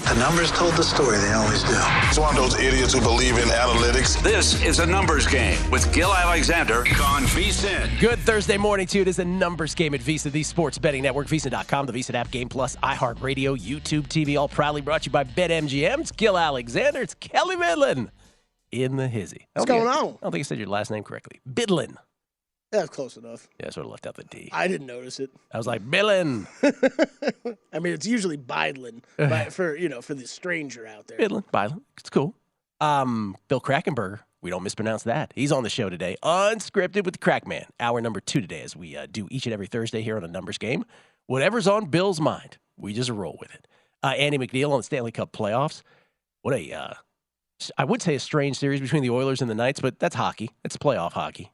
The numbers told the story. They always do. It's one of those idiots who believe in analytics. This is a numbers game with Gill Alexander on VSiN. Good Thursday morning to you. It is a numbers game at VSiN, the sports betting network, VSiN.com, the VSiN app, Game Plus, iHeartRadio, YouTube TV, all proudly brought to you by BetMGM. It's Gill Alexander. It's Kelley Bydlon in the hizzy. What's going on? I don't think you said your last name correctly. Bydlon. That's close enough. Yeah, I sort of left out the D. I didn't notice it. I was like, Bydlon. I mean, it's usually Bydlon for the stranger out there. Bydlon. It's cool. Bill Krakenberger. We don't mispronounce that. He's on the show today, unscripted with the Crackman. Hour number 2 today, as we do each and every Thursday here on a numbers game. Whatever's on Bill's mind, we just roll with it. Andy MacNeil on the Stanley Cup Playoffs. What I would say a strange series between the Oilers and the Knights, but that's hockey. It's playoff hockey.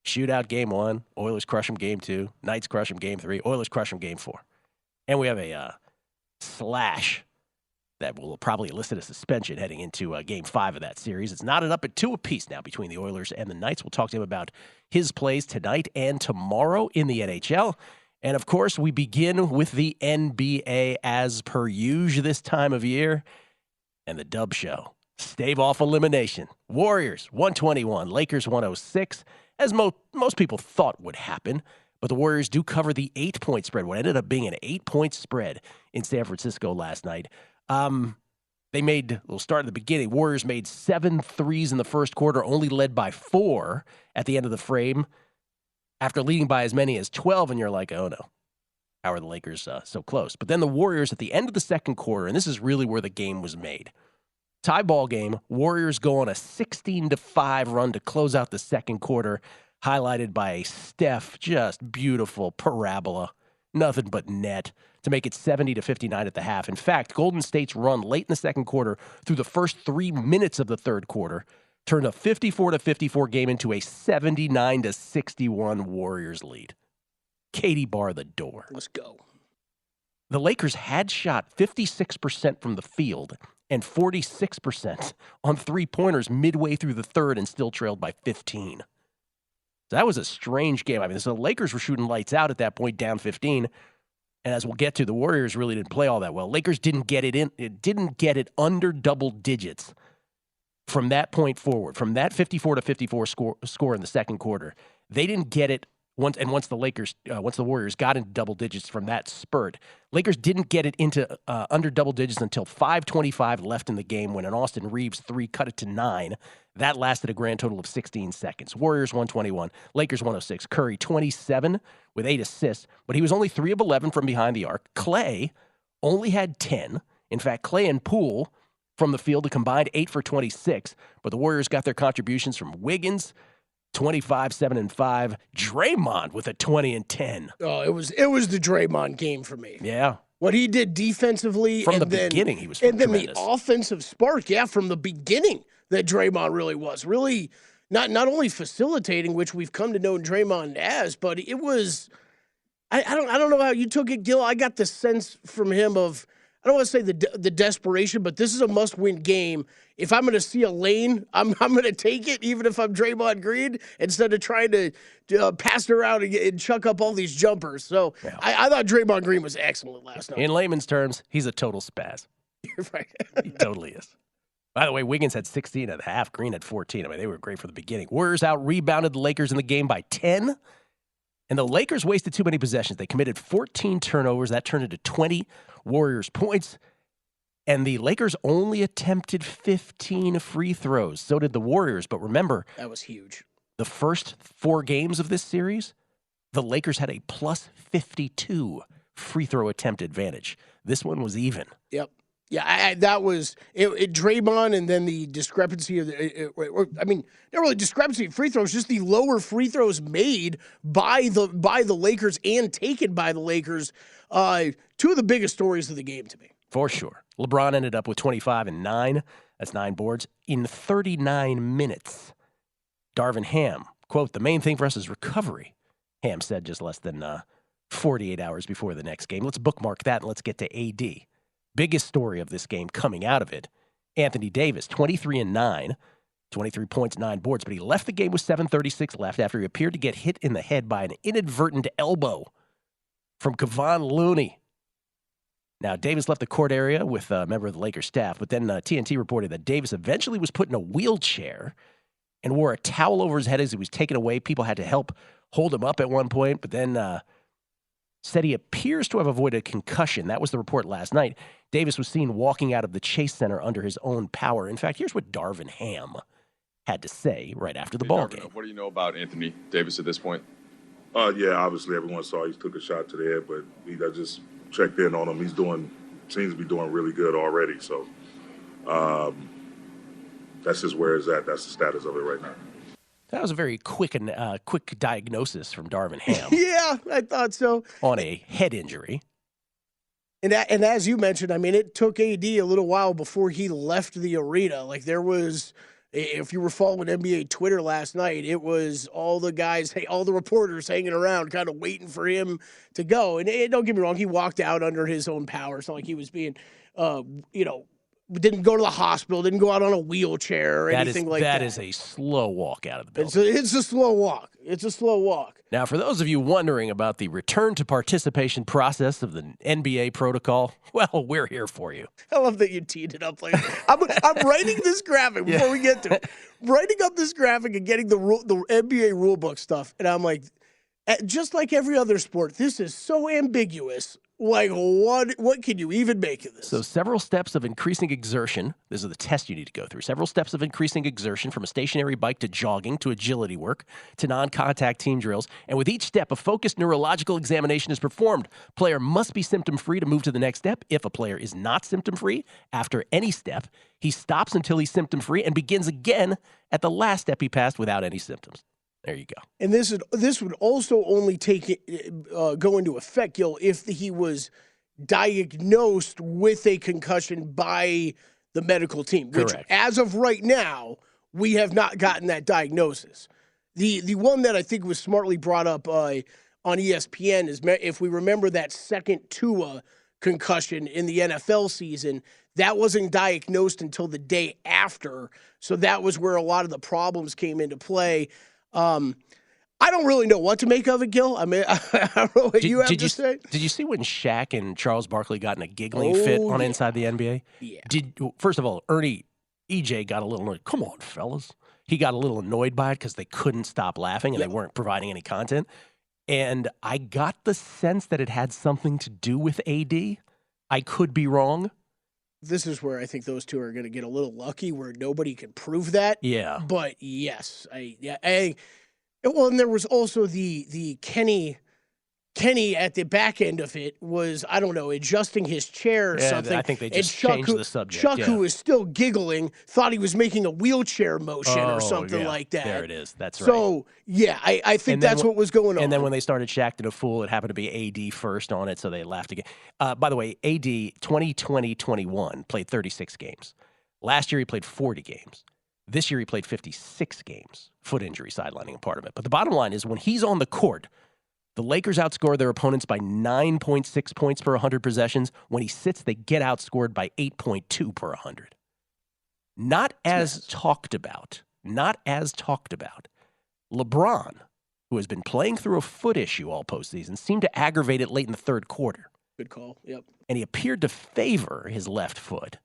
Shootout game 1, Oilers crush them game 2, Knights crush them game 3, Oilers crush them game 4. And we have a slash that will probably elicit a suspension heading into game 5 of that series. It's knotted up at 2 apiece now between the Oilers and the Knights. We'll talk to him about his plays tonight and tomorrow in the NHL. And, of course, we begin with the NBA as per usual this time of year and the Dub Show. Stave off elimination. Warriors 121, Lakers 106. As most people thought would happen. But the Warriors do cover the 8-point spread, what ended up being an 8-point spread in San Francisco last night. We'll start at the beginning. Warriors made 7 threes in the first quarter, only led by 4 at the end of the frame, after leading by as many as 12, and you're like, oh no, how are the Lakers so close? But then the Warriors at the end of the second quarter, and this is really where the game was made. Tie ball game, Warriors go on a 16-5 run to close out the second quarter, highlighted by a Steph, just beautiful parabola, nothing but net, to make it 70-59 at the half. In fact, Golden State's run late in the second quarter through the first 3 minutes of the third quarter turned a 54-54 game into a 79-61 Warriors lead. Katie bar the door. Let's go. The Lakers had shot 56% from the field and 46% on three-pointers midway through the third and still trailed by 15. So that was a strange game. I mean, so the Lakers were shooting lights out at that point, down 15. And as we'll get to, the Warriors really didn't play all that well. Lakers didn't get it under double digits from that point forward, from that 54-54 score in the second quarter. They didn't get it once the Warriors got into double digits from that spurt. Lakers didn't get it into under double digits until 5:25 left in the game when an Austin Reeves 3 cut it to 9. That lasted a grand total of 16 seconds. Warriors 121, Lakers 106. Curry 27 with 8 assists, but he was only 3 of 11 from behind the arc. Clay only had 10. In fact, Clay and Poole from the field, a combined 8 for 26, but the Warriors got their contributions from Wiggins, 25, 7, and 5. Draymond with a 20 and 10. Oh, it was the Draymond game for me. Yeah. What he did defensively from the beginning, he was tremendous. Then the offensive spark, from the beginning that Draymond really was. Really not only facilitating, which we've come to know Draymond as, but it was I don't know how you took it, Gill. I got the sense from him of, I don't want to say the desperation, but this is a must-win game. If I'm going to see a lane, I'm going to take it, even if I'm Draymond Green, instead of trying to pass it around and chuck up all these jumpers. So yeah. I thought Draymond Green was excellent last night. In layman's terms, he's a total spaz. You're right. He totally is. By the way, Wiggins had 16 at the half. Green had 14. I mean, they were great for the beginning. Warriors out-rebounded the Lakers in the game by 10. And the Lakers wasted too many possessions. They committed 14 turnovers. That turned into 20 Warriors points. And the Lakers only attempted 15 free throws. So did the Warriors. But remember, that was huge. The first 4 games of this series, the Lakers had a plus 52 free throw attempt advantage. This one was even. Yep. Yeah, that was it. Draymond, and then the discrepancy of not really discrepancy of free throws, just the lower free throws made by the Lakers and taken by the Lakers. 2 of the biggest stories of the game to me. For sure. LeBron ended up with 25 and 9. That's 9 boards in 39 minutes. Darvin Ham, quote, "The main thing for us is recovery," Ham said just less than 48 hours before the next game. Let's bookmark that and let's get to AD. Biggest story of this game coming out of it, Anthony Davis, 23 and 9, 23 points, 9 boards, but he left the game with 7:36 left after he appeared to get hit in the head by an inadvertent elbow from Kevon Looney. Now, Davis left the court area with a member of the Lakers staff, but then TNT reported that Davis eventually was put in a wheelchair and wore a towel over his head as he was taken away. People had to help hold him up at one point, but then said he appears to have avoided a concussion. That was the report last night. Davis was seen walking out of the Chase Center under his own power. In fact, here's what Darvin Ham had to say right after the ball game. What do you know about Anthony Davis at this point? Yeah, obviously everyone saw he took a shot to the head, but I just checked in on him. Seems to be doing really good already. So that's just where it's at. That's the status of it right now. That was a very quick diagnosis from Darvin Ham. Yeah, I thought so. On a head injury. And as you mentioned, I mean, it took AD a little while before he left the arena. Like there was, if you were following NBA Twitter last night, it was all the guys, all the reporters hanging around kind of waiting for him to go. And don't get me wrong, he walked out under his own power. It's not like he was being, didn't go to the hospital, didn't go out on a wheelchair or anything like that. That is a slow walk out of the building. It's a slow walk. It's a slow walk. Now, for those of you wondering about the return to participation process of the NBA protocol, well, we're here for you. I love that you teed it up like I'm writing this graphic before we get to it. Writing up this graphic and getting the NBA rulebook stuff, and I'm like, just like every other sport, this is so ambiguous. Like, what can you even make of this? So several steps of increasing exertion. These are the tests you need to go through. Several steps of increasing exertion, from a stationary bike to jogging to agility work to non-contact team drills. And with each step, a focused neurological examination is performed. Player must be symptom-free to move to the next step. If a player is not symptom-free after any step, he stops until he's symptom-free and begins again at the last step he passed without any symptoms. There you go. And this would also only go into effect, Gill, if he was diagnosed with a concussion by the medical team. Which, correct, as of right now, we have not gotten that diagnosis. The one that I think was smartly brought up on ESPN is, if we remember that second Tua concussion in the NFL season, that wasn't diagnosed until the day after. So that was where a lot of the problems came into play. I don't really know what to make of it, Gill. I mean, I don't know what you have to say. Did you see when Shaq and Charles Barkley got in a giggling fit on Inside the NBA? Yeah. First of all, EJ got a little annoyed. Come on, fellas. He got a little annoyed by it because they couldn't stop laughing and they weren't providing any content. And I got the sense that it had something to do with AD. I could be wrong. This is where I think those two are going to get a little lucky, where nobody can prove that. Yeah. But yes, well, and there was also the Kenny at the back end of it was, I don't know, adjusting his chair or something. I think they just changed the subject. Chuck, who was still giggling, thought he was making a wheelchair motion or something like that. There it is. That's right. So, yeah, I think that's what was going on. And then when they started Shaq Did a Fool, it happened to be AD first on it, so they laughed again. By the way, AD 2020-21 played 36 games. Last year he played 40 games. This year he played 56 games. Foot injury sidelining a part of it. But the bottom line is, when he's on the court, the Lakers outscore their opponents by 9.6 points per 100 possessions. When he sits, they get outscored by 8.2 per 100. Not as talked about. LeBron, who has been playing through a foot issue all postseason, seemed to aggravate it late in the third quarter. Good call, yep. And he appeared to favor his left foot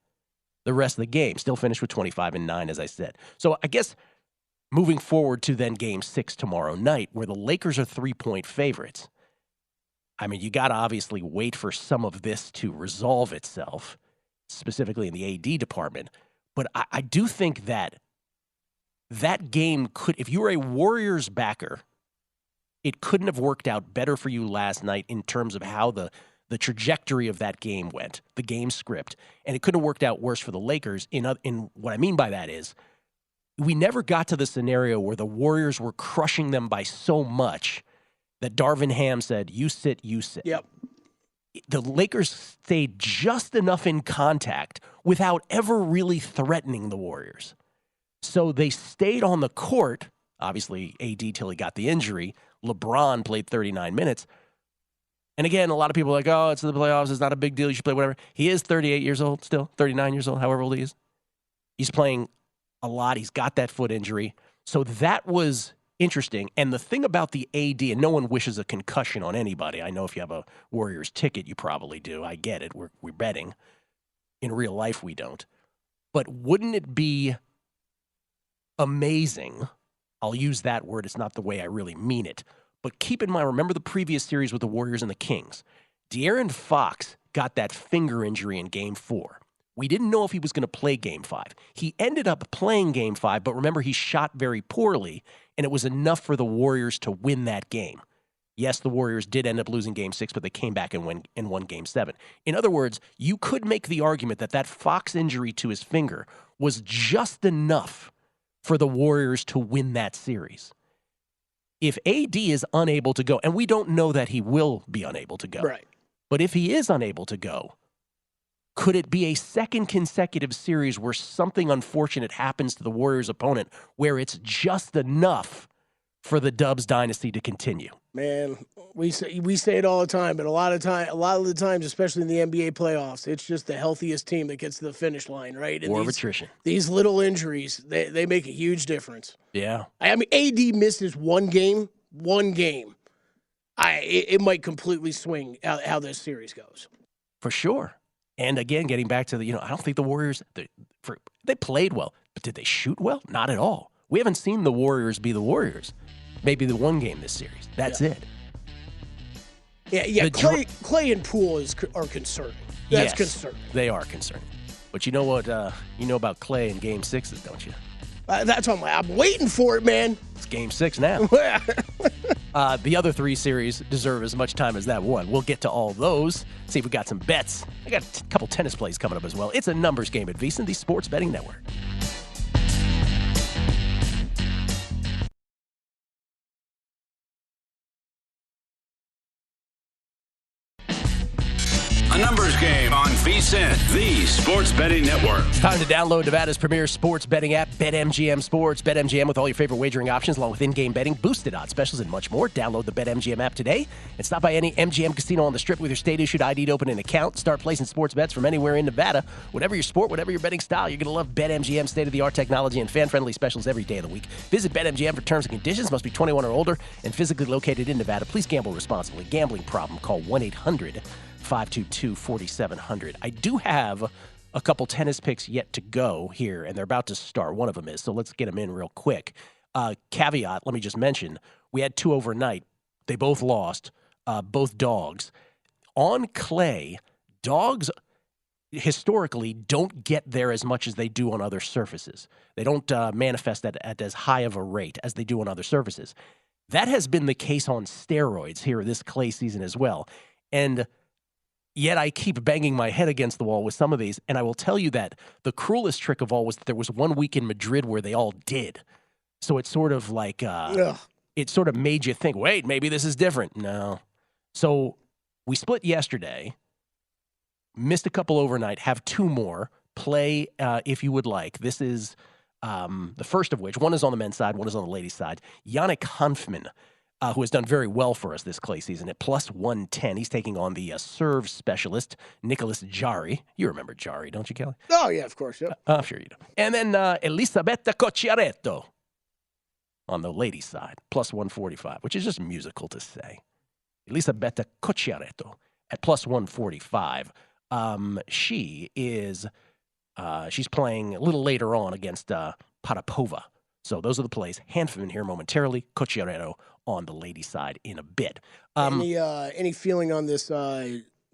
the rest of the game. Still finished with 25 and 9, as I said. So I guess moving forward to then Game 6 tomorrow night, where the Lakers are 3-point favorites. I mean, you got to obviously wait for some of this to resolve itself, specifically in the AD department. But I do think that game could, if you were a Warriors backer, it couldn't have worked out better for you last night in terms of how the trajectory of that game went, the game script. And it couldn't have worked out worse for the Lakers. In what I mean by that is, we never got to the scenario where the Warriors were crushing them by so much that Darvin Ham said, you sit. Yep. The Lakers stayed just enough in contact without ever really threatening the Warriors. So they stayed on the court, obviously AD till he got the injury. LeBron played 39 minutes. And again, a lot of people are like, oh, it's the playoffs, it's not a big deal, you should play whatever. He is 38 years old still, 39 years old, however old he is. He's playing a lot. He's got that foot injury. So that was interesting. And the thing about the AD, and no one wishes a concussion on anybody. I know if you have a Warriors ticket, you probably do. I get it. We're betting. In real life, we don't. But wouldn't it be amazing? I'll use that word. It's not the way I really mean it. But keep in mind, remember the previous series with the Warriors and the Kings. De'Aaron Fox got that finger injury in Game 4. We didn't know if he was going to play Game 5. He ended up playing Game 5, but remember, he shot very poorly, and it was enough for the Warriors to win that game. Yes, the Warriors did end up losing Game 6, but they came back and won Game 7. In other words, you could make the argument that Fox injury to his finger was just enough for the Warriors to win that series. If AD is unable to go, and we don't know that he will be unable to go, Right. But if he is unable to go, could it be a second consecutive series where something unfortunate happens to the Warriors' opponent where it's just enough for the Dubs dynasty to continue? Man, we say it all the time, but a lot of the times, especially in the NBA playoffs, it's just the healthiest team that gets to the finish line, right? And War of attrition. These little injuries, they make a huge difference. Yeah. I mean, AD misses one game. It might completely swing how this series goes. For sure. And again, getting back to I don't think the Warriors, they played well, but did they shoot well? Not at all. We haven't seen the Warriors be the Warriors. Maybe the one game this series. That's it. Yeah. Clay and Poole are concerning. That's concerning. They are concerning. But you know what? You know about Clay in Game 6s, don't you? That's what I'm waiting for it, man. It's Game 6 now. The other 3 series deserve as much time as that one. We'll get to all those. See if we got some bets. I got a couple tennis plays coming up as well. It's a numbers game at VSiN, the Sports Betting Network. A numbers game on VSiN, the Sports Betting Network. It's time to download Nevada's premier sports betting app, BetMGM Sports. BetMGM with all your favorite wagering options, along with in-game betting, boosted odds specials, and much more. Download the BetMGM app today and stop by any MGM casino on the Strip with your state-issued ID to open an account. Start placing sports bets from anywhere in Nevada. Whatever your sport, whatever your betting style, you're going to love BetMGM state-of-the-art technology and fan-friendly specials every day of the week. Visit BetMGM for terms and conditions. Must be 21 or older and physically located in Nevada. Please gamble responsibly. Gambling problem? Call 1-800-522-4700. I do have a couple tennis picks yet to go here, and they're about to start. One of them is, so let's get them in real quick. Caveat, let me just mention, we had 2 overnight. They both lost, both dogs. On clay, dogs historically don't get there as much as they do on other surfaces. They don't manifest at as high of a rate as they do on other surfaces. That has been the case on steroids here this clay season as well. And yet I keep banging my head against the wall with some of these, and I will tell you that the cruelest trick of all was that there was one week in Madrid where they all did. So it's sort of like, it sort of made you think, wait, maybe this is different. No. So we split yesterday, missed a couple overnight, have 2 more. Play if you would like. This is the first of which, one is on the men's side, one is on the ladies' side. Yannick Hanfmann, who has done very well for us this clay season at plus 110. He's taking on the serve specialist, Nicholas Jarry. You remember Jarry, don't you, Kelley? Oh, yeah, of course. Yeah. I'm sure you do. And then Elisabetta Cocciaretto on the ladies' side, plus 145, which is just musical to say. Elisabetta Cocciaretto at plus 145. She's playing a little later on against Potapova. So those are the plays. Hanfmann here momentarily. Cocciaretto on the ladies' side in a bit. Any feeling on this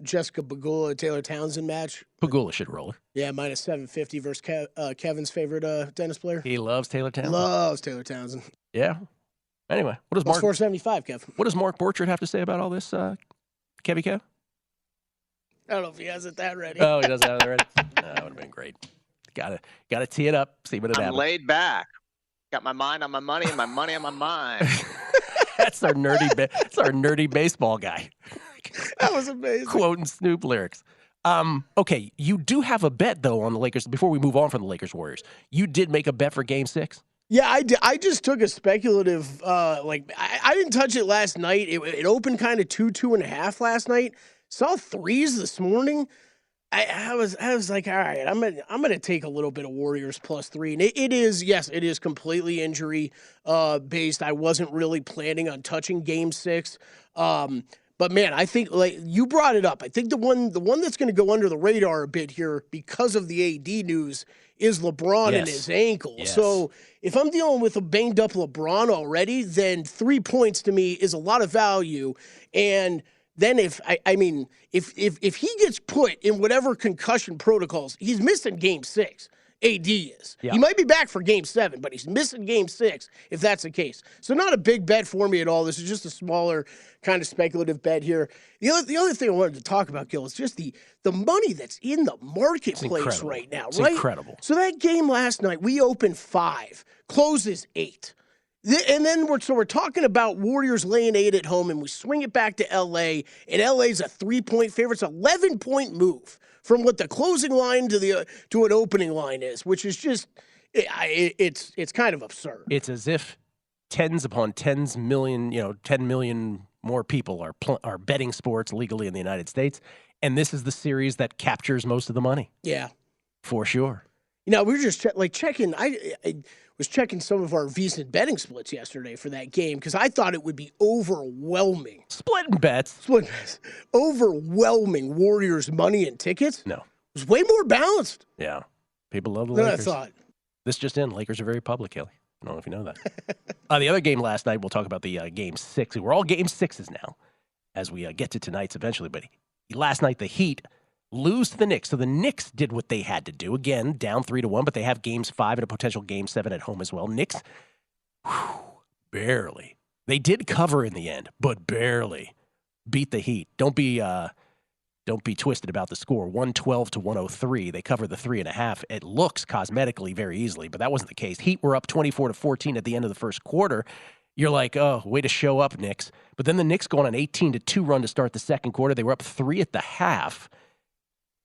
Jessica Pegula Taylor Townsend match? Pegula should roll her. Yeah, minus 750 versus Kevin's favorite tennis player. He loves Taylor Townsend. Loves Taylor Townsend. Yeah. Anyway, Plus 475, Kev. What does Mark Borchard have to say about all this, Kevy Kev? I don't know if he has it that ready. Oh, he doesn't have it ready? That would have been great. Got to tee it up, see what it happens. I'm laid back. Got my mind on my money and my money on my mind. That's our nerdy baseball guy. That was amazing. Quoting Snoop lyrics. Okay, you do have a bet, though, on the Lakers. Before we move on from the Lakers-Warriors, you did make a bet for Game 6? Yeah, I did. I just took a speculative, I didn't touch it last night. It opened kind of 2.5 last night. Saw 3s this morning. I was like, all right, I'm gonna take a little bit of Warriors +3, and it is completely injury based. I wasn't really planning on touching Game 6, but man, I think like you brought it up. I think the one that's going to go under the radar a bit here because of the AD news is LeBron and his ankle. Yes. So if I'm dealing with a banged up LeBron already, then 3 points to me is a lot of value, and then if he gets put in whatever concussion protocols, he's missing Game 6. AD is. Yeah. He might be back for Game 7, but he's missing Game 6 if that's the case. So not a big bet for me at all. This is just a smaller kind of speculative bet here. The other thing I wanted to talk about, Gill, is just the money that's in the marketplace right now. It's right? incredible. So that game last night, we opened 5, closes 8. And then we're talking about Warriors laying 8 at home, and we swing it back to L.A., and L.A.'s a 3-point favorite. It's an 11-point move from what the closing line to an opening line is, which is just it's kind of absurd. It's as if tens upon 10 million more people are betting sports legally in the United States, and this is the series that captures most of the money. Yeah, for sure. You know, we were just checking. I was checking some of our VSiN betting splits yesterday for that game because I thought it would be overwhelming. Splitting bets. Overwhelming Warriors money and tickets. No. It was way more balanced. Yeah. People love the than Lakers. I thought. This just in. Lakers are very public, Kelley. I don't know if you know that. The other game last night, we'll talk about the Game 6. We're all Game 6s now as we get to tonight's eventually. But last night, the Heat lose to the Knicks. So the Knicks did what they had to do. Again, down 3-1, but they have Games 5 and a potential Game 7 at home as well. Knicks, barely. They did cover in the end, but barely beat the Heat. Don't be twisted about the score. 112-103. They covered the 3.5. It looks cosmetically very easily, but that wasn't the case. Heat were up 24-14 at the end of the first quarter. You're like, oh, way to show up, Knicks. But then the Knicks go on an 18-2 run to start the second quarter. They were up 3 at the half.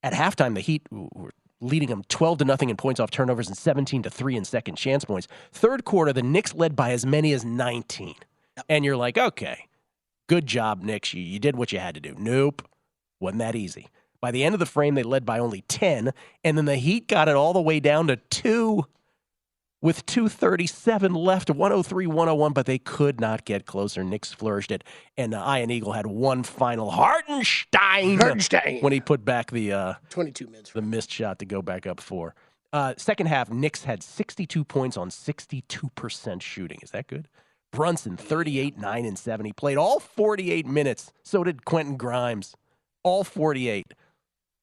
At halftime, the Heat were leading them 12-0 in points off turnovers and 17-3 in second chance points. Third quarter, the Knicks led by as many as 19. And you're like, okay, good job, Knicks. You did what you had to do. Nope. Wasn't that easy. By the end of the frame, they led by only 10, and then the Heat got it all the way down to 2 with 2:37 left, 103-101, but they could not get closer. Knicks flourished it, and Ian Eagle had one final Hartenstein when he put back the 22 minutes. The missed shot to go back up 4. Second half, Knicks had 62 points on 62% shooting. Is that good? Brunson, 38, 9, and 7. He played all 48 minutes. So did Quentin Grimes. All 48.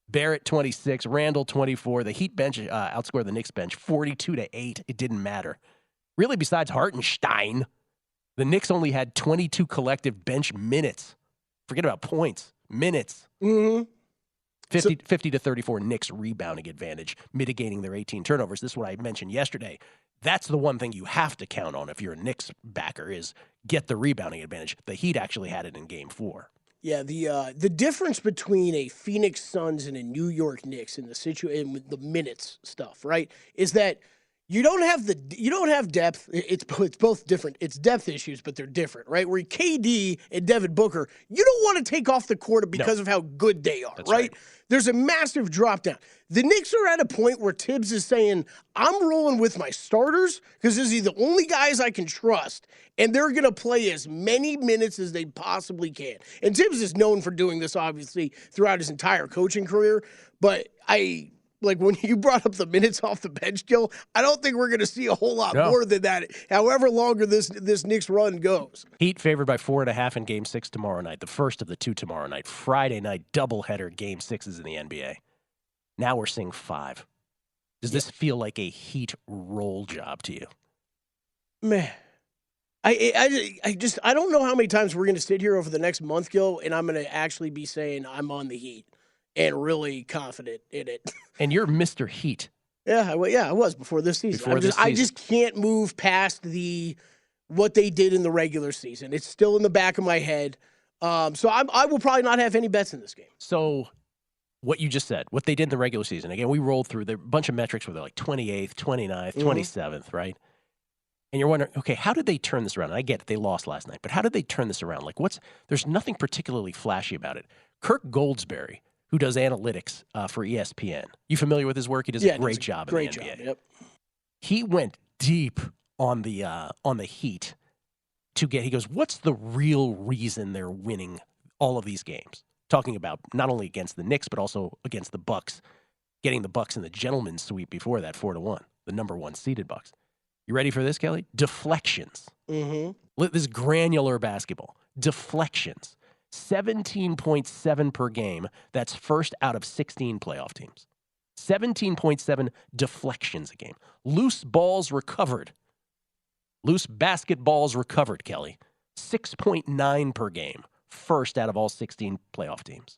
Barrett, 26. Randall, 24. The Heat bench outscored the Knicks bench 42-8. It didn't matter. Really, besides Hartenstein, the Knicks only had 22 collective bench minutes. Forget about points. Minutes. Mm-hmm. 50-34 Knicks rebounding advantage, mitigating their 18 turnovers. This is what I mentioned yesterday. That's the one thing you have to count on if you're a Knicks backer is get the rebounding advantage. The Heat actually had it in Game 4. Yeah, the difference between a Phoenix Suns and a New York Knicks in the situation with the minutes stuff, right, is that you don't have depth. It's both different. It's depth issues, but they're different, right? Where KD and Devin Booker, you don't want to take off the court because of how good they are, right? There's a massive drop down. The Knicks are at a point where Tibbs is saying, I'm rolling with my starters because these are the only guys I can trust, and they're going to play as many minutes as they possibly can. And Tibbs is known for doing this, obviously, throughout his entire coaching career, but when you brought up the minutes off the bench, Gill, I don't think we're going to see a whole lot more than that, however longer this Knicks run goes. Heat favored by 4.5 in Game 6 tomorrow night, the first of the 2 tomorrow night. Friday night, doubleheader Game 6s in the NBA. Now we're seeing 5. Does this feel like a Heat roll job to you? Man, I don't know how many times we're going to sit here over the next month, Gill, and I'm going to actually be saying I'm on the Heat. And really confident in it. And you're Mr. Heat. Yeah, I was before this season. I just can't move past what they did in the regular season. It's still in the back of my head. So I will probably not have any bets in this game. So what you just said, what they did in the regular season, again, we rolled through a bunch of metrics where they're like 28th, 29th, 27th, right? And you're wondering, okay, how did they turn this around? And I get it, they lost last night, but how did they turn this around? Like, there's nothing particularly flashy about it. Kirk Goldsberry, who does analytics for ESPN. You familiar with his work? He does a great job in the NBA. Great job, yep. He went deep on the Heat to get. He goes, "What's the real reason they're winning all of these games?" Talking about not only against the Knicks but also against the Bucks, getting the Bucks in the gentleman's sweep before that 4-1, the number 1 seeded Bucks. You ready for this, Kelley? Deflections. Mm-hmm. This granular basketball. Deflections. 17.7 per game. That's first out of 16 playoff teams. 17.7 deflections a game. Loose balls recovered. Loose basketballs recovered, Kelley. 6.9 per game. First out of all 16 playoff teams.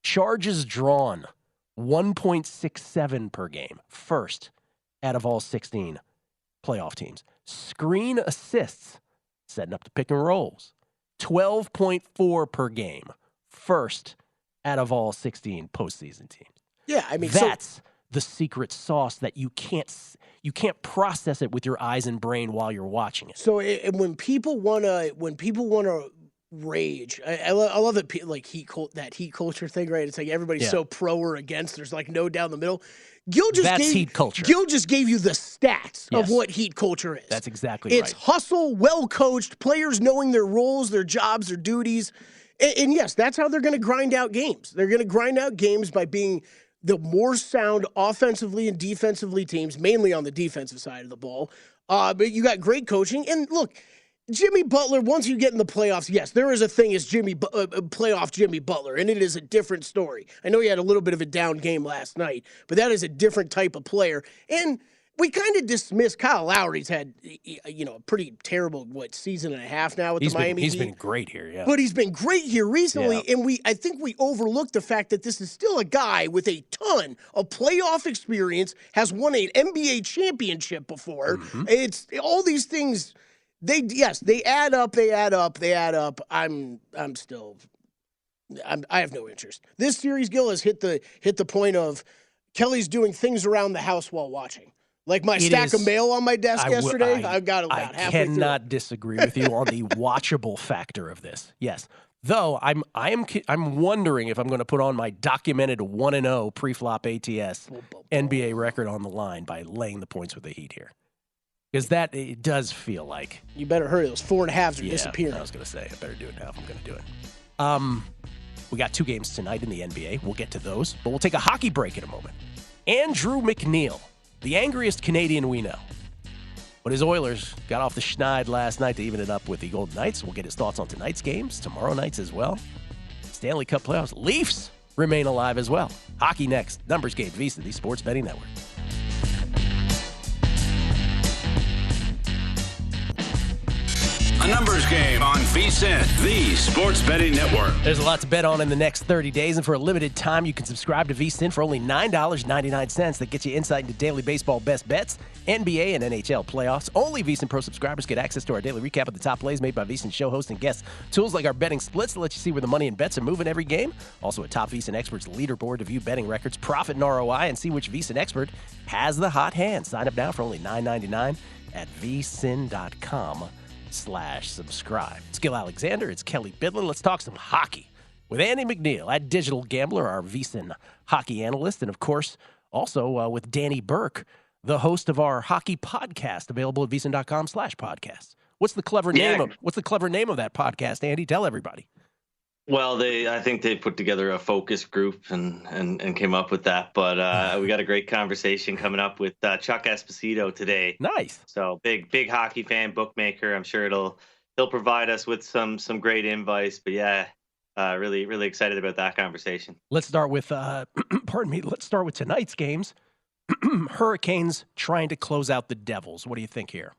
Charges drawn. 1.67 per game. First out of all 16 playoff teams. Screen assists. Setting up the pick and rolls. 12.4 per game. First out of all 16 postseason teams. Yeah, I mean, that's the secret sauce that you can't process it with your eyes and brain while you're watching it. So when people wanna rage, I love that that heat culture thing, right? It's like everybody's so pro or against. There's like no down the middle. Gill just gave you the stats of what heat culture is. That's exactly right. It's hustle, well coached, players knowing their roles, their jobs, their duties. And yes, that's how they're going to grind out games. They're going to grind out games by being the more sound offensively and defensively teams, mainly on the defensive side of the ball. But you got great coaching. And look, Jimmy Butler, once you get in the playoffs, yes, there is a thing as playoff Jimmy Butler, and it is a different story. I know he had a little bit of a down game last night, but that is a different type of player. And we kind of dismiss Kyle Lowry's had, a pretty terrible, season and a half now with the Miami Heat. He's been great here, yeah. But he's been great here recently, and I think we overlooked the fact that this is still a guy with a ton of playoff experience, has won an NBA championship before. Mm-hmm. It's all these things. They add up. I have no interest. This series, Gill, has hit the point of Kelley's doing things around the house while watching. Like my stack of mail on my desk yesterday, I got about halfway through. I cannot disagree with you on the watchable factor of this. Yes, though I'm wondering if I'm going to put on my documented 1-0 pre-flop ATS NBA record on the line by laying the points with the Heat here. Because it does feel like... You better hurry. Those 4.5s are disappearing. I was going to say, I better do it now if I'm going to do it. We got 2 games tonight in the NBA. We'll get to those. But we'll take a hockey break in a moment. Andrew MacNeil, the angriest Canadian we know. But his Oilers got off the schneid last night to even it up with the Golden Knights. We'll get his thoughts on tonight's games, tomorrow night's as well. Stanley Cup Playoffs. Leafs remain alive as well. Hockey next. Numbers game, VSiN, the Sports Betting Network. A numbers game on VSiN, the Sports Betting Network. There's a lot to bet on in the next 30 days, and for a limited time, you can subscribe to VSiN for only $9.99. That gets you insight into daily baseball best bets, NBA and NHL playoffs. Only VSiN Pro subscribers get access to our daily recap of the top plays made by VSiN show hosts and guests. Tools like our betting splits to let you see where the money and bets are moving every game. Also, a top VSiN experts leaderboard to view betting records, profit and ROI, and see which VSiN expert has the hot hand. Sign up now for only $9.99 at vsin.com/subscribe. It's Gill Alexander. It's Kelley Bydlon. Let's talk some hockey with Andy MacNeil at Digital Gambler, our VSiN hockey analyst, and of course, also with Danny Burke, the host of our hockey podcast, available at vsin.com/podcast. What's the clever name of that podcast, Andy? Tell everybody. Well, I think they put together a focus group and came up with that. But we got a great conversation coming up with Chuck Esposito today. Nice. So big hockey fan, bookmaker. I'm sure he'll provide us with some great advice. But yeah, really excited about that conversation. Let's start with Let's start with tonight's games. Hurricanes trying to close out the Devils. What do you think here?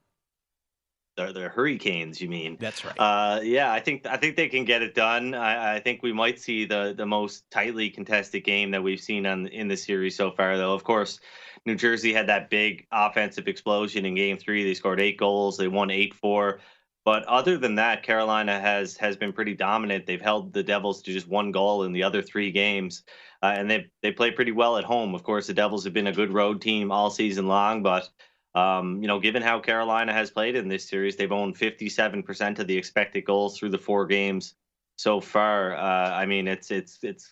The Hurricanes, you mean? That's right. Yeah, I think they can get it done. I think we might see the most tightly contested game that we've seen in the series so far, though. Of course, New Jersey had that big offensive explosion in Game 3. They scored 8 goals. They won 8-4. But other than that, Carolina has been pretty dominant. They've held the Devils to just 1 goal in the other 3 games, and they play pretty well at home. Of course, the Devils have been a good road team all season long, but given how Carolina has played in this series, they've owned 57% of the expected goals through the 4 games so far. I mean, it's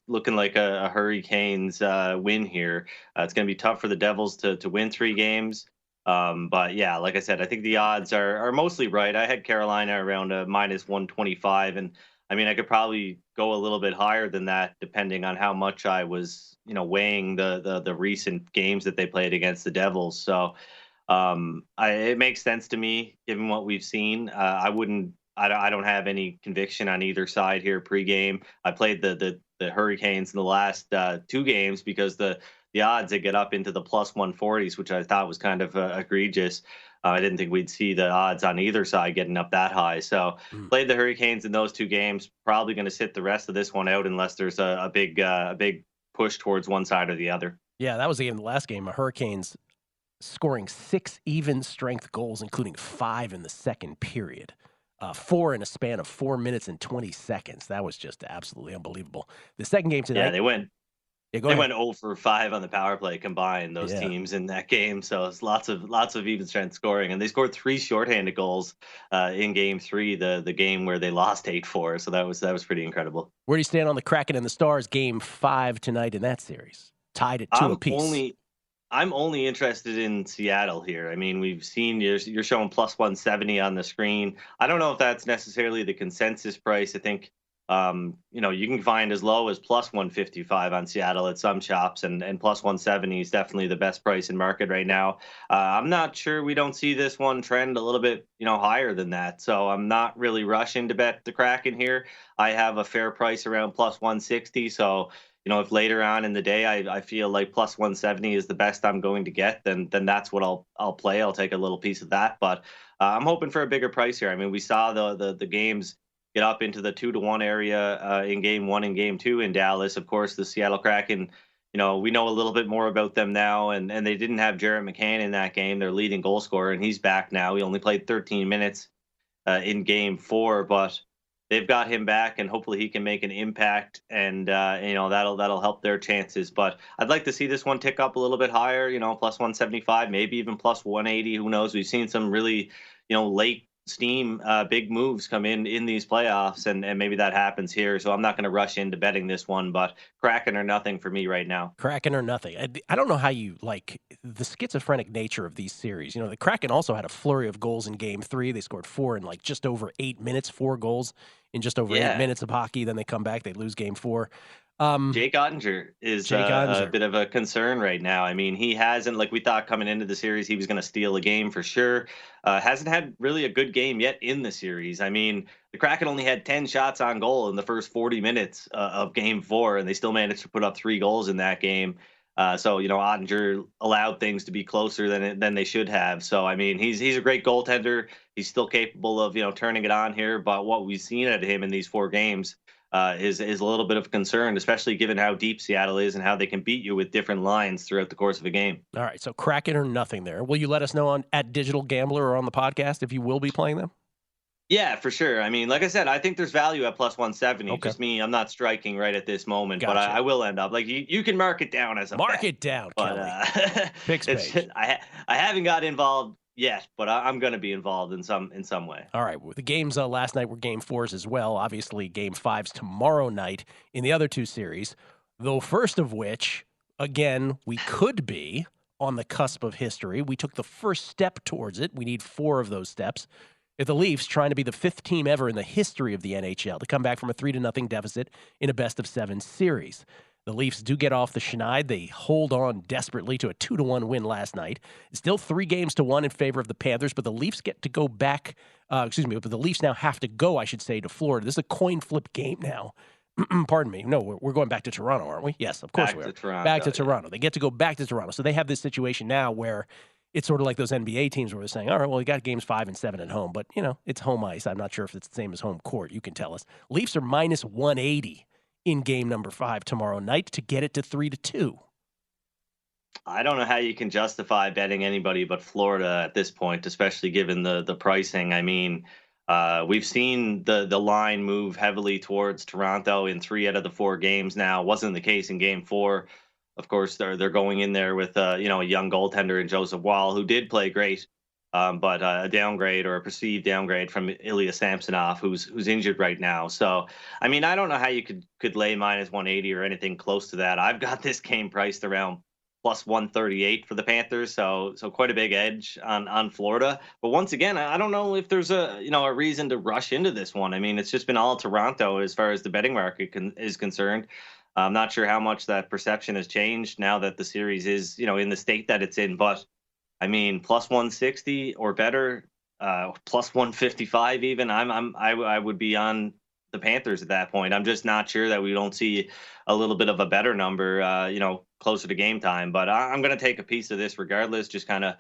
looking like a Hurricanes win here. It's going to be tough for the Devils to win 3 games. But yeah, like I said, I think the odds are mostly right. I had Carolina around a -125, and I mean, I could probably go a little bit higher than that, depending on how much I was, weighing the recent games that they played against the Devils. So it makes sense to me given what we've seen. I don't have any conviction on either side here pregame. I played the Hurricanes in the last 2 games because the odds that get up into the +140s, which I thought was kind of egregious. I didn't think we'd see the odds on either side getting up that high. So played the Hurricanes in those 2 games. Probably going to sit the rest of this one out unless there's a big push towards one side or the other. Yeah, that was the last game. The Hurricanes scoring 6 even strength goals, including 5 in the second period. 4 in a span of 4 minutes and 20 seconds. That was just absolutely unbelievable. The second game tonight. Yeah, they went. Yeah, they went 0 for 5 on the power play combined, those teams in that game. So it's lots of even strength scoring, and they scored 3 shorthanded goals in Game 3, the game where they lost 8-4. So that was pretty incredible. Where do you stand on the Kraken and the Stars? Game 5 tonight in that series, tied at 2 apiece. I'm only interested in Seattle here. I mean, we've seen you're showing +170 on the screen. I don't know if that's necessarily the consensus price. I think you can find as low as +155 on Seattle at some shops, and +170 is definitely the best price in market right now. I'm not sure we don't see this one trend a little bit, higher than that. So I'm not really rushing to bet the Kraken here. I have a fair price around +160. So, if later on in the day I feel like +170 is the best I'm going to get, then that's what I'll play. I'll take a little piece of that, but I'm hoping for a bigger price here. I mean, we saw the games get up into the 2-1 area in Game 1 and Game 2 in Dallas. Of course, the Seattle Kraken, we know a little bit more about them now, and they didn't have Jared McCann in that game, their leading goal scorer, and he's back now. He only played 13 minutes in Game 4, but they've got him back, and hopefully he can make an impact, and that'll help their chances. But I'd like to see this one tick up a little bit higher, +175, maybe even +180. Who knows? We've seen some really, late steam big moves come in these playoffs, and maybe that happens here. So I'm not going to rush into betting this one, but Kraken or nothing for me right now. Kraken or nothing. I don't know how you like the schizophrenic nature of these series. The Kraken also had a flurry of goals in Game 3. They scored 4 in just over 8 minutes, 4 goals in just over 8 minutes of hockey. Then they come back, they lose Game 4. Jake Ottinger is a bit of a concern right now. I mean, he hasn't, like we thought coming into the series, he was going to steal a game for sure. Hasn't had really a good game yet in the series. I mean, the Kraken only had 10 shots on goal in the first 40 minutes of Game 4, and they still managed to put up 3 goals in that game. So Ottinger allowed things to be closer than they should have. So I mean, he's a great goaltender. He's still capable of turning it on here. But what we've seen out of him in these 4 games is a little bit of concern, especially given how deep Seattle is and how they can beat you with different lines throughout the course of a game. All right, so Kraken or nothing there. Will you let us know at Digital Gambler or on the podcast if you will be playing them? Yeah, for sure. I mean, like I said, I think there's value at +170. Okay. Just me, I'm not striking right at this moment, Gotcha. but I will end up. Like, you can mark it down as a Mark bet, it down, but Kelley. Fix page. I haven't got involved yet, but I'm going to be involved in some way. All right. Well, the games last night were Game 4s as well. Obviously, Game 5s tomorrow night in the other 2 series, though first of which, again, we could be on the cusp of history. We took the first step towards it. We need 4 of those steps. If the Leafs, trying to be the 5th team ever in the history of the NHL to come back from a 3-0 deficit in a best-of-7 series. The Leafs do get off the schneid. They hold on desperately to a 2-1 win last night. It's still 3-1 in favor of the Panthers, but the Leafs get to go back. But the Leafs now have to go, I should say, to Florida. This is a coin flip game now. Pardon me. No, we're going back to Toronto, aren't we? Yes, of course we are. Back to Toronto. They get to go back to Toronto. So they have this situation now where it's sort of like those NBA teams where they're saying, all right, well, we got games 5 and 7 at home, but, it's home ice. I'm not sure if it's the same as home court. You can tell us. Leafs are -180 in game number 5 tomorrow night to get it to 3-2. I don't know how you can justify betting anybody but Florida at this point, especially given the pricing. I mean, we've seen the line move heavily towards Toronto in 3 out of the 4 games now. Wasn't the case in Game 4. Of course, they're going in there with a young goaltender in Joseph Wall, who did play great but a downgrade or a perceived downgrade from Ilya Samsonov, who's injured right now. So, I mean, I don't know how you could lay minus 180 or anything close to that. I've got this game priced around plus 138 for the Panthers, so quite a big edge on Florida. But once again, I don't know if there's a reason to rush into this one. I mean, it's just been all Toronto as far as the betting market is concerned. I'm not sure how much that perception has changed now that the series is in the state that it's in, but I mean, plus 160 or better, plus 155 even. I would be on the Panthers at that point. I'm just not sure that we don't see a little bit of a better number, closer to game time. But I'm going to take a piece of this regardless, just kind of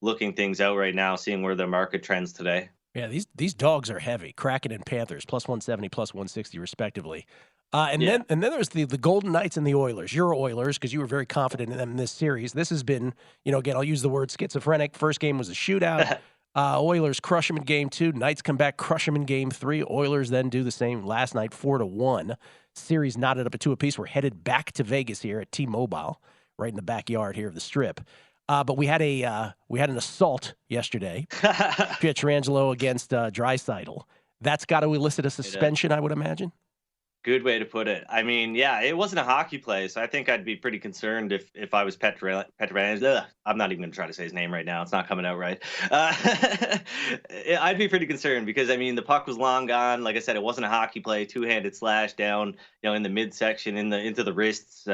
looking things out right now, seeing where the market trends today. Yeah, these dogs are heavy. Kraken and Panthers, plus 170, plus 160 respectively. Then there's the Golden Knights and the Oilers. Your Oilers, because you were very confident in them in this series. This has been, again, I'll use the word schizophrenic. First game was a shootout. Oilers crush them in game 2. Knights come back, crush them in game 3. Oilers then do the same last night, 4-1. Series knotted up at 2 apiece. We're headed back to Vegas here at T-Mobile, right in the backyard here of the Strip. But we had an assault yesterday. Pietrangelo against Draisaitl. That's got to elicit a suspension, I would imagine. Good way to put it. I mean, yeah, it wasn't a hockey play, so I think I'd be pretty concerned if I was Pietrangelo. I'm not even going to try to say his name right now. It's not coming out right. I'd be pretty concerned because, I mean, the puck was long gone. Like I said, it wasn't a hockey play. Two-handed slash down, in the midsection, into the wrists.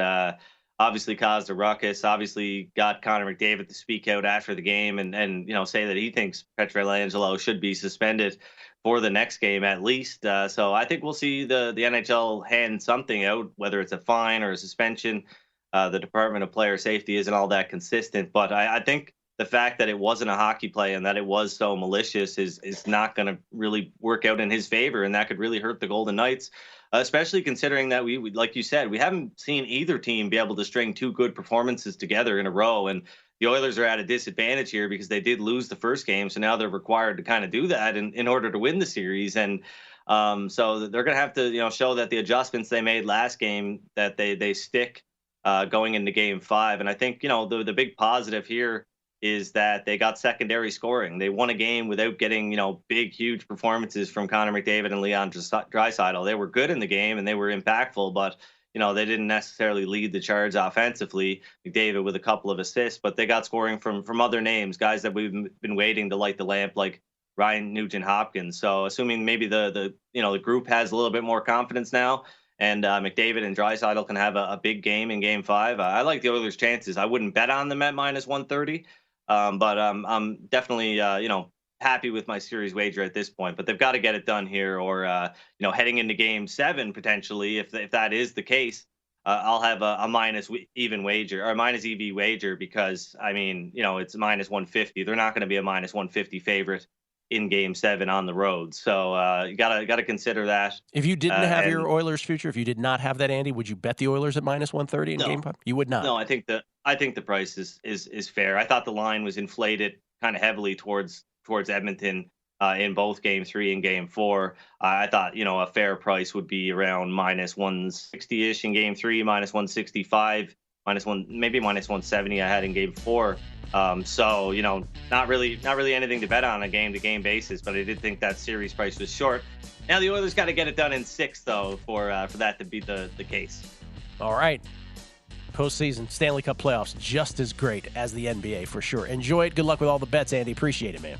Obviously caused a ruckus. Obviously got Connor McDavid to speak out after the game and say that he thinks Pietrangelo should be suspended for the next game at least. So I think we'll see the NHL hand something out, whether it's a fine or a suspension. The Department of Player Safety isn't all that consistent, but I think the fact that it wasn't a hockey play and that it was so malicious is not going to really work out in his favor, and that could really hurt the Golden Knights, especially considering that we, like you said, we haven't seen either team be able to string 2 good performances together in a row, and the Oilers are at a disadvantage here because they did lose the first game, so now they're required to kind of do that in order to win the series. And so they're going to have to show that the adjustments they made last game, that they stick going into game 5. And I think the big positive here is that they got secondary scoring. They won a game without getting big, huge performances from Connor McDavid and Leon Draisaitl. They were good in the game and they were impactful, but they didn't necessarily lead the charge offensively. McDavid with a couple of assists, but they got scoring from other names, guys that we've been waiting to light the lamp, like Ryan Nugent-Hopkins. So assuming maybe the group has a little bit more confidence now, and McDavid and Draisaitl can have a big game in game 5, I like the Oilers' chances. I wouldn't bet on them at minus 130, but I'm definitely happy with my series wager at this point, but they've got to get it done here, or heading into game 7 potentially, if that is the case, I'll have a minus even wager or a minus EV wager, because I mean it's minus 150. They're not going to be a minus 150 favorite in game 7 on the road, so you gotta consider that. If you didn't have your Oilers future, if you did not have that, Andy, would you bet the Oilers at minus 130 in game 5? You would not. No, I think the price is fair. I thought the line was inflated kind of heavily towards Edmonton in both game 3 and game 4. I thought, a fair price would be around minus 160-ish in game 3, minus 165, maybe minus 170 I had in game 4. So, not really anything to bet on a game-to-game basis, but I did think that series price was short. Now the Oilers got to get it done in 6, though, for that to be the case. All right. Postseason, Stanley Cup playoffs, just as great as the NBA for sure. Enjoy it. Good luck with all the bets, Andy. Appreciate it, man.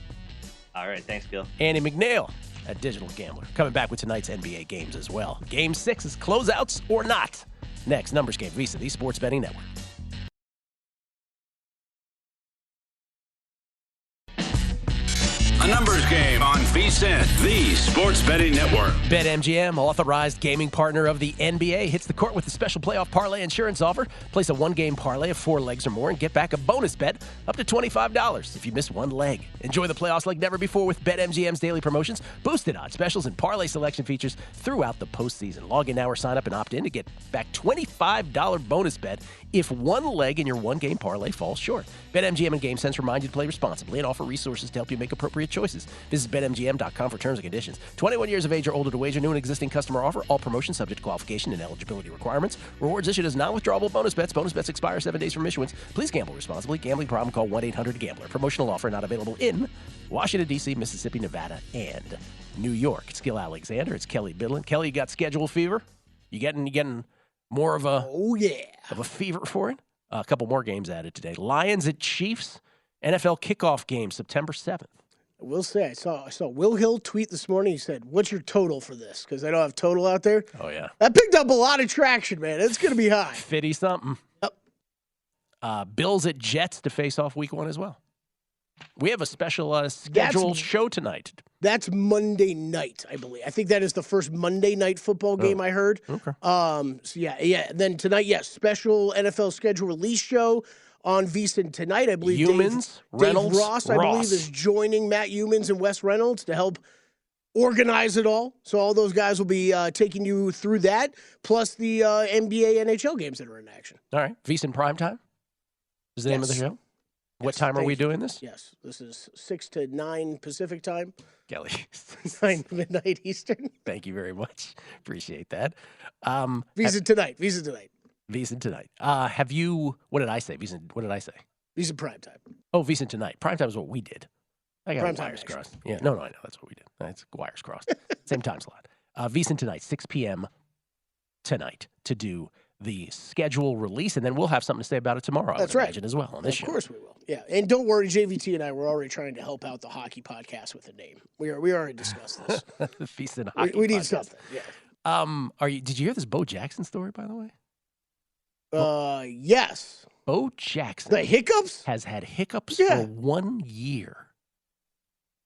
All right. Thanks, Gill. Andy MacNeil at Digital Gambler. Coming back with tonight's NBA games as well. Game 6 is closeouts or not. Next, Numbers Game, VSiN, the Sports Betting Network. A numbers game on VSiN, the Sports Betting Network. BetMGM, authorized gaming partner of the NBA, hits the court with a special playoff parlay insurance offer. Place a one-game parlay of 4 legs or more and get back a bonus bet up to $25 if you miss one leg. Enjoy the playoffs like never before with BetMGM's daily promotions, boosted odds specials, and parlay selection features throughout the postseason. Log in now or sign up and opt in to get back $25 bonus bet if one leg in your one-game parlay falls short. BetMGM and GameSense remind you to play responsibly and offer resources to help you make appropriate choices. Visit BetMGM.com for terms and conditions. 21 years of age or older to wager. New and existing customer offer. All promotions subject to qualification and eligibility requirements. Rewards issued as non-withdrawable bonus bets. Bonus bets expire 7 days from issuance. Please gamble responsibly. Gambling problem? Call 1-800-GAMBLER. Promotional offer not available in Washington, D.C., Mississippi, Nevada, and New York. It's Gill Alexander. It's Kelley Bydlon. Kelley, you got schedule fever? You getting more of a of a fever for it? A couple more games added today. Lions at Chiefs, NFL kickoff game, September 7th. I will say, I saw Will Hill tweet this morning. He said, "What's your total for this?" Because I don't have total out there. Oh, yeah. That picked up a lot of traction, man. It's going to be high. 50 something. Yep. Bills at Jets to face off week 1 as well. We have a special scheduled show tonight. That's Monday night, I believe. I think that is the first Monday night football game I heard. Okay. So yeah. Then tonight, special NFL schedule release show on VSiN tonight. I believe Humans, Dave Reynolds, Ross, I believe, is joining Matt Humans and Wes Reynolds to help organize it all. So all those guys will be taking you through that, plus the NBA, NHL games that are in action. All right. VSiN Primetime is the name of the show. What time are we doing this? Yes, this is 6 to 9 Pacific time. Kelley. 9 midnight Eastern. Thank you very much. Appreciate that. VSiN tonight. VSiN tonight. Have you, what did I say? VSiN VSiN prime time. Oh, VSiN tonight. Primetime is what we did. I got Primetime wires action. crossed. Yeah, no, I know. That's what we did. That's wires crossed. Same time slot. VSiN tonight, 6 p.m. tonight to do the schedule release, and then we'll have something to say about it tomorrow. That's I would right. imagine as well on this show. Of course we will. Yeah, and don't worry, JVT and I were already trying to help out the hockey podcast with a name. We already discussed this. VSiN hockey. We need podcast. something. Yeah. Did you hear this Bo Jackson story, by the way? Yes. Bo Jackson. The hiccups? Has had hiccups for 1 year.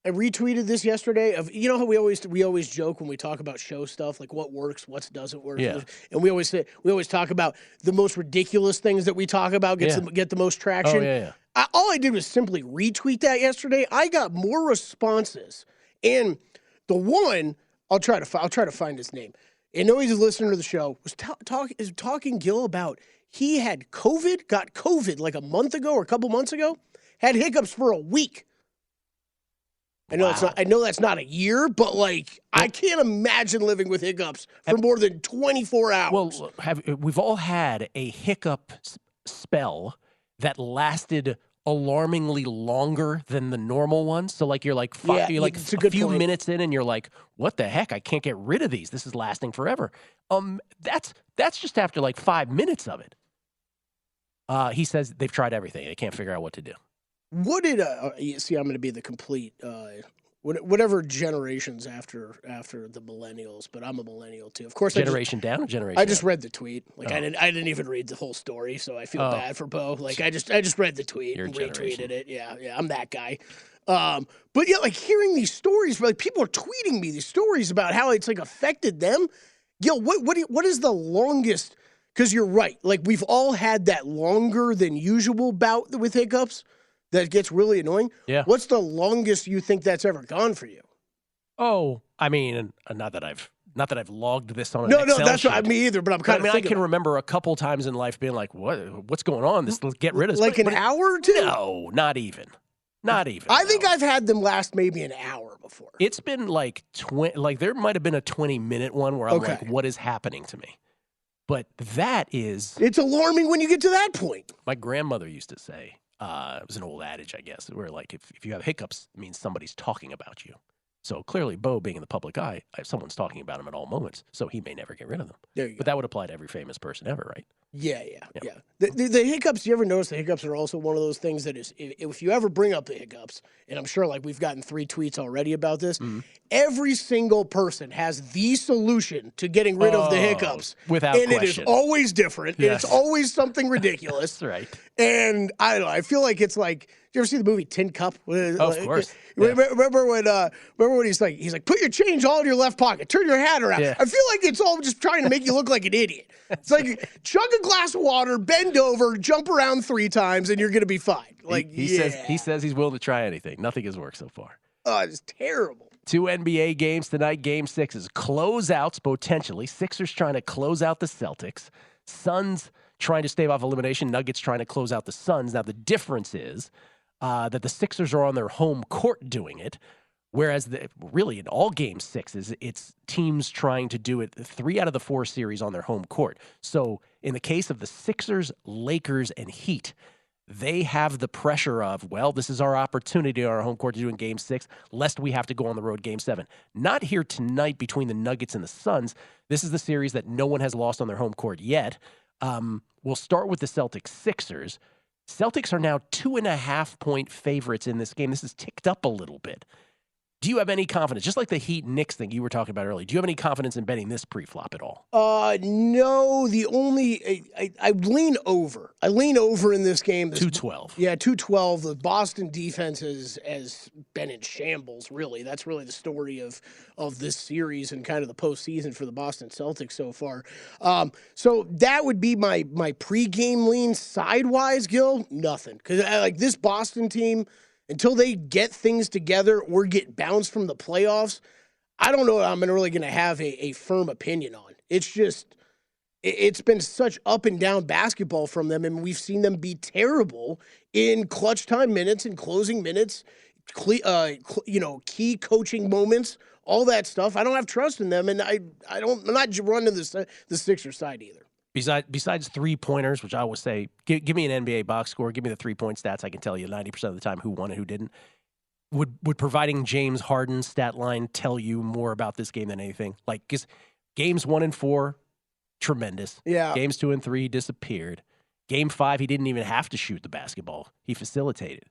I retweeted this yesterday. You know how we always joke when we talk about show stuff, like what works, what doesn't work. Yeah. And we always talk about the most ridiculous things that we talk about get the most traction. Oh, yeah. All I did was simply retweet that yesterday. I got more responses, and the one I'll try to find his name. I know he's a listener to the show. Was talking Gill about he had got COVID like a month ago or a couple months ago, had hiccups for a week. I know that's not a year, but I can't imagine living with hiccups for more than 24 hours. Well, we've all had a hiccup spell that lasted alarmingly longer than the normal one. So you're a few minutes in and you're like, what the heck? I can't get rid of these. This is lasting forever. That's just after 5 minutes of it. He says they've tried everything. They can't figure out what to do. What did you see? I'm going to be the complete whatever generations after the millennials, but I'm a millennial too. Of course, Generation down or generation? I just read the tweet. I didn't even read the whole story, so I feel bad for Bo. I just read the tweet and retweeted it. Yeah, I'm that guy. But yeah, hearing these stories, people are tweeting me these stories about how it's affected them. Gil, what is the longest? Because you're right. We've all had that longer than usual bout with hiccups. That gets really annoying. Yeah. What's the longest you think that's ever gone for you? Oh, I mean, not that I've logged this on an No, Excel that's sheet. not me either. But I'm kind of. I can remember a couple times in life being like, "What's going on? Let's get rid of this." An hour or two? No, not even. I think I've had them last maybe an hour before. It's been there might have been a 20-minute one where I'm like, "What is happening to me?" But it's alarming when you get to that point. My grandmother used to say. It was an old adage, I guess, where if you have hiccups, it means somebody's talking about you. So clearly, Bo being in the public eye, someone's talking about him at all moments, so he may never get rid of them. There you go. But that would apply to every famous person ever, right? Yeah. The hiccups, you ever notice the hiccups are also one of those things that is, if you ever bring up the hiccups, and I'm sure we've gotten 3 tweets already about this, every single person has the solution to getting rid of the hiccups. Without question. And it is always different. Yes. And it's always something ridiculous. That's right. And I don't know, I feel like it's you ever see the movie Tin Cup? Of course. Yeah. Remember when he's like, put your change all in your left pocket, turn your hat around. Yeah. I feel like it's all just trying to make you look like an idiot. It's chug a glass of water, bend over, jump around 3 times, and you're gonna be fine. He says he's willing to try anything. Nothing has worked so far. Oh, it's terrible. 2 NBA games tonight. Game 6 is closeouts potentially. Sixers trying to close out the Celtics. Suns trying to stave off elimination. Nuggets trying to close out the Suns. Now, the difference is that the Sixers are on their home court doing it, whereas really in all game sixes, it's teams trying to do it 3 out of the 4 series on their home court. So in the case of the Sixers, Lakers, and Heat, they have the pressure of, well, this is our opportunity on our home court to do in Game 6, lest we have to go on the road Game 7. Not here tonight between the Nuggets and the Suns. This is the series that no one has lost on their home court yet. We'll start with the Celtics-Sixers. Celtics are now 2.5-point favorites in this game. This has ticked up a little bit. Do you have any confidence, just like the Heat-Knicks thing you were talking about earlier, do you have any confidence in betting this pre-flop at all? No, the only I lean over. I lean over in this game. 212. Yeah, 212. The Boston defense has been in shambles, really. That's really the story of this series and kind of the postseason for the Boston Celtics so far. So that would be my pregame lean. Sidewise, Gill, nothing. Because like this Boston team, until they get things together or get bounced from the playoffs, I don't know if I'm really going to have a firm opinion on. It's just, it's been such up and down basketball from them, and we've seen them be terrible in clutch time minutes and closing minutes, key coaching moments, all that stuff. I don't have trust in them, and I'm not running the Sixers side either. Besides 3-pointers, which I always say, give me an NBA box score, give me the 3-point stats, I can tell you 90% of the time who won and who didn't. Would providing James Harden's stat line tell you more about this game than anything? Like, because games 1 and 4, tremendous. Yeah. Games 2 and 3 disappeared. Game 5, he didn't even have to shoot the basketball. He facilitated.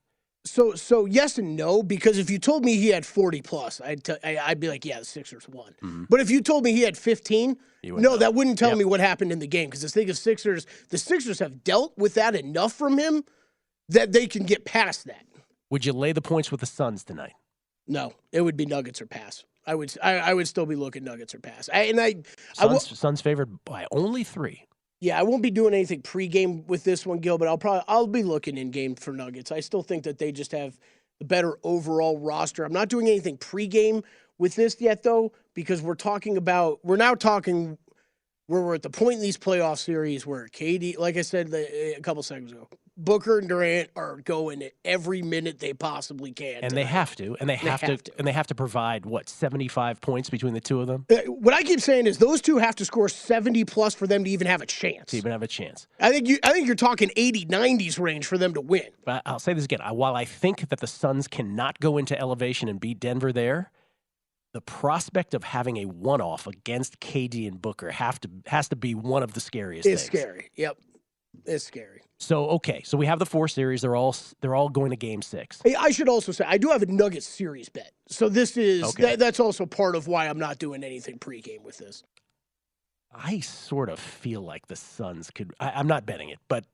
So yes and no, because if you told me he had 40+, I'd be like, yeah, the Sixers won. Mm-hmm. But if you told me he had 15, that wouldn't tell me what happened in the game, because the thing is the Sixers have dealt with that enough from him that they can get past that. Would you lay the points with the Suns tonight? No, it would be Nuggets or pass. I would still be looking Nuggets or pass. Suns favored by only 3. Yeah, I won't be doing anything pregame with this one, Gil, but I'll be looking in game for Nuggets. I still think that they just have the better overall roster. I'm not doing anything pregame with this yet, though, because we're now talking where we're at the point in these playoff series where KD, like I said a couple seconds ago, Booker and Durant are going every minute they possibly can. And they have to. And they have to provide, 75 points between the two of them? What I keep saying is those two have to score 70+ for them to even have a chance. I think you're talking 80, 90s range for them to win. But I'll say this again. While I think that the Suns cannot go into elevation and beat Denver there, the prospect of having a one-off against KD and Booker has to be one of the scariest things. It's scary. Yep. It's scary. So we have the 4 series. They're all going to Game 6. Hey, I should also say I do have a Nuggets series bet. So this is that's also part of why I'm not doing anything pregame with this. I sort of feel like the Suns could. I'm not betting it, but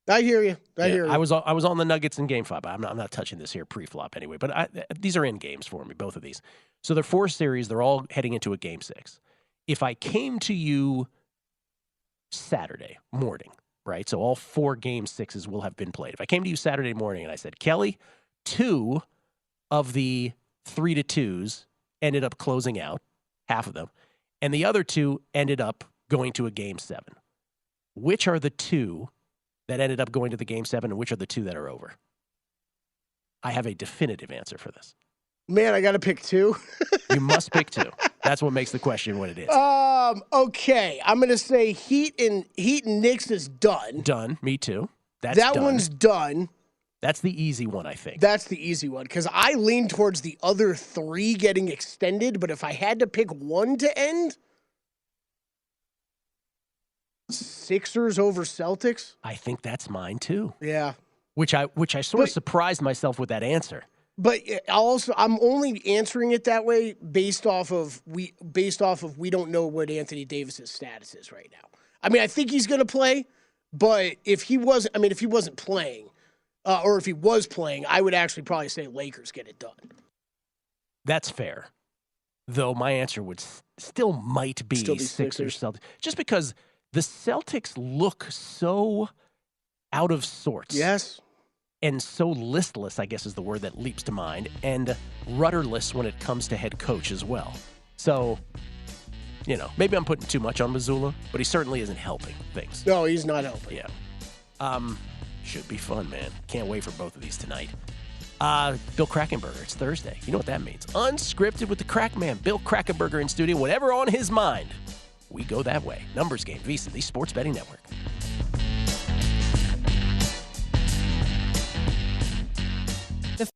I hear you. I hear you. I was on the Nuggets in Game 5. I'm not touching this here pre-flop anyway. But these are in games for me, both of these. So they're 4 series. They're all heading into a Game 6. If I came to you Saturday morning. Right, so all 4 Game 6s will have been played. If I came to you Saturday morning and I said, Kelley, 2 of the 3-2s ended up closing out, half of them, and the other 2 ended up going to a Game 7. Which are the 2 that ended up going to the Game 7, and which are the 2 that are over? I have a definitive answer for this. Man, I got to pick 2. You must pick 2. That's what makes the question what it is. Okay. I'm going to say Heat and Knicks is done. Done. Me too. That done. One's done. That's the easy one, I think. That's the easy one, because I lean towards the other 3 getting extended, but if I had to pick one to end, Sixers over Celtics? I think that's mine too. Yeah. Which I sort of surprised myself with that answer. But I'm only answering it that way based off of we don't know what Anthony Davis's status is right now. I mean, I think he's going to play, but if he wasn't playing, or if he was playing, I would actually probably say Lakers get it done. That's fair. Though my answer would still might be Sixers Celtics, just because the Celtics look so out of sorts. Yes. And so listless, I guess is the word that leaps to mind, and rudderless when it comes to head coach as well. So maybe I'm putting too much on Missoula, but he certainly isn't helping things. No, he's not helping. Yeah. Should be fun, man. Can't wait for both of these tonight. Bill Krakenberger, it's Thursday. You know what that means. Unscripted with the Crack Man. Bill Krakenberger in studio. Whatever on his mind, we go that way. Numbers Game, VSiN, the Sports Betting Network.